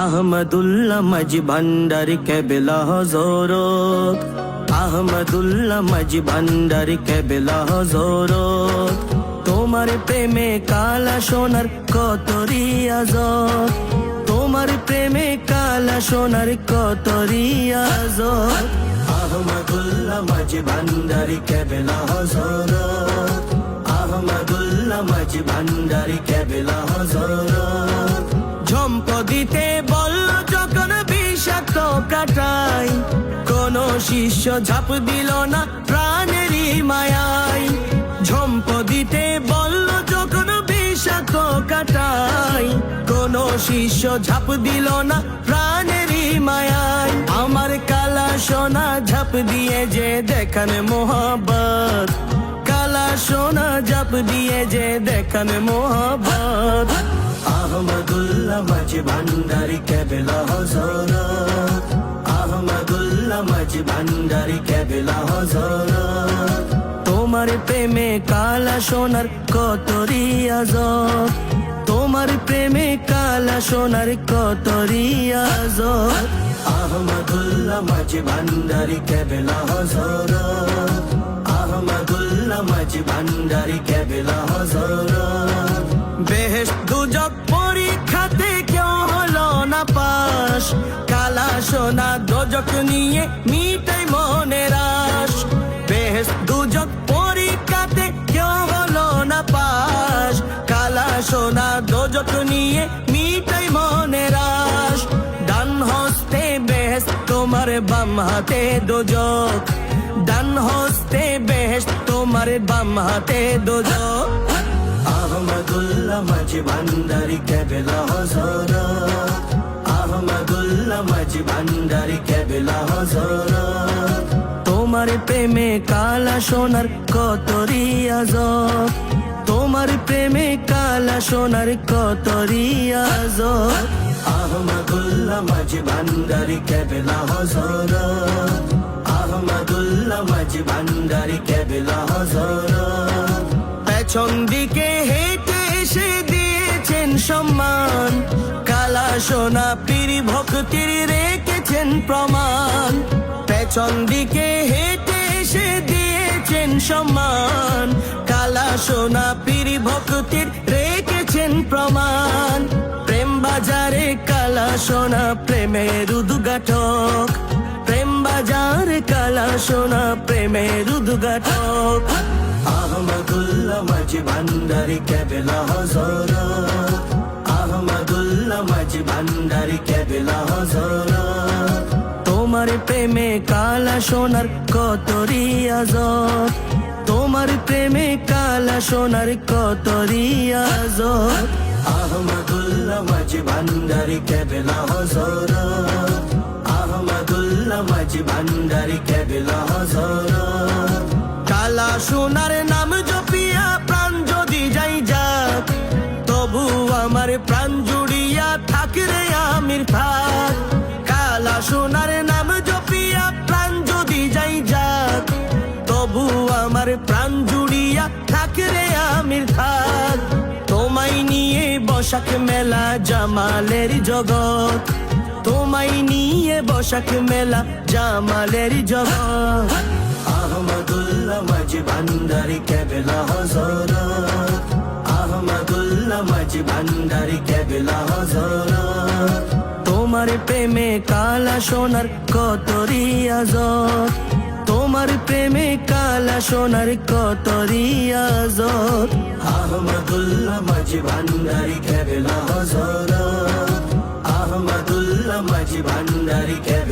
আহমদুল্লাহ মাঝি ভান্ডারী কেবলা হযরত, আহমদুল্লাহ মাঝি ভান্ডারী কেবলা হযরত। তোমার প্রেমে কালা সোনার কত রিয়াজত, তোমার প্রেমে কালা সোনার কত রিয়াজত। আহমদুল্লাহ মাঝি ভান্ডারী কেবলা হযরত, আহমদুল্লাহ মাঝি ভান্ডারী কেবলা হযরত। ঝম্পদিতে বলল যখন বিষাক্ত কাটাই, কোন শিষ্য ঝাঁপ দিল না প্রাণেরই মায়ায়। ঝম্পদিতে বলল যখন বিষাক্ত কাটাই, কোন শিষ্য ঝাঁপ দিল না প্রাণেরই মায়ায়। আমার কালা সোনা ঝাঁপ দিয়ে যে দেখান মোহাব্বত, কালা সোনা ঝাঁপ দিয়ে যে দেখান মোহাব্বত। আহমদুল্লাহ মাঝি ভান্ডারী কেবলা হযরত, আহমদুল্লাহ মাঝি ভান্ডারী কেবলা হযরত। তোমার প্রেমে কালা সোনার কত রিয়াজত, তোমার প্রেমে কালা সোনার কত রিয়াজত। আহমদুল্লাহ মাঝি ভান্ডারী কেবলা হযরত, আহমদুল্লাহ মাঝি ভান্ডারী কেবলা হযরত। বেহেশত দুজক পরীক্ষাতে কেউ হলো না পাস, কালা সোনা দোজক নিয়ে মিটাই মনের আশ। বেহেশত দুজক পরীক্ষাতে কেউ হলো না পাস, কালা সোনা দোজক নিয়ে মিটাই মনের আশ। ডান হস্তে বেহেশত তোমার বাম হাতে দোজক, ডান হস্তে বেহেশত তোমার বাম হাতে দোজক। আহমদুল্লাহ মাঝি ভান্ডারী কেবলা হযরত, আহমদুল্লাহ মাঝি ভান্ডারী কেবলা হযরত। তোমার প্রেমে কালা সোনার কত রিয়াজত, তোমার প্রেমে কালা সোনার কত রিয়াজত। আহমদুল্লাহ মাঝি ভান্ডারী কেবলা হযরত, আহমদুল্লাহ মাঝি ভান্ডারী কেবলা হযরত। পেছন দিকে হেঁটে এসে দিয়েছেন সম্মান, কালা সোনা পীর ভক্তির রেখেছেন প্রমাণ। পেছন দিকে হেঁটে এসে দিয়েছেন সম্মান, কালা সোনা পীর ভক্তির রেখেছেন প্রমাণ। প্রেম বাজারে কালা সোনা প্রেমের উদ্ঘাটক, প্রেম বাজারে কালা সোনা প্রেমের উদ্ঘাটক। আহমদুল্লাহ মাঝি ভান্ডারী কেবলা হযরত, আহমদুল্লাহ মাঝি ভান্ডারী কেবলা হযরত। তোমার প্রেমে কালা সোনার কত রিয়াজত, তোমার প্রেমে কালা সোনার কত রিয়াজত। আহমদুল্লাহ মাঝি ভান্ডারী কেবলা হযরত, আহমদুল্লাহ মাঝি ভান্ডারী কেবলা হযরত। কালা সোনার নাম জপিয়া প্রাণ যদি যাই যাক, তবু আমার প্রাণ জুড়িয়া থাক রে আমির থাক। কালা সোনার নাম জপিয়া প্রাণ যদি যাই যাক, তবু আমার প্রাণ জুড়িয়া থাক রে আমির থাক। তোমায় নিয়ে বসাক মেলা জামালের জগৎ, তোমায় নিয়ে বসাক মেলা জামালের জগৎ। আহমদুল্লাহ মাঝি ভান্ডারী কেবলা হযরত, আহমদুল্লাহ মাঝি ভান্ডারী কেবলা হযরত। তোমার প্রেমে কালা সোনার কত রিয়াজত, তোমার প্রেমে কালা সোনার কত রিয়াজত। আহমদুল্লাহ মাঝি ভান্ডারী কেবলা হযরত, আহমদুল্লাহ মাঝি ভান্ডারী কেবলা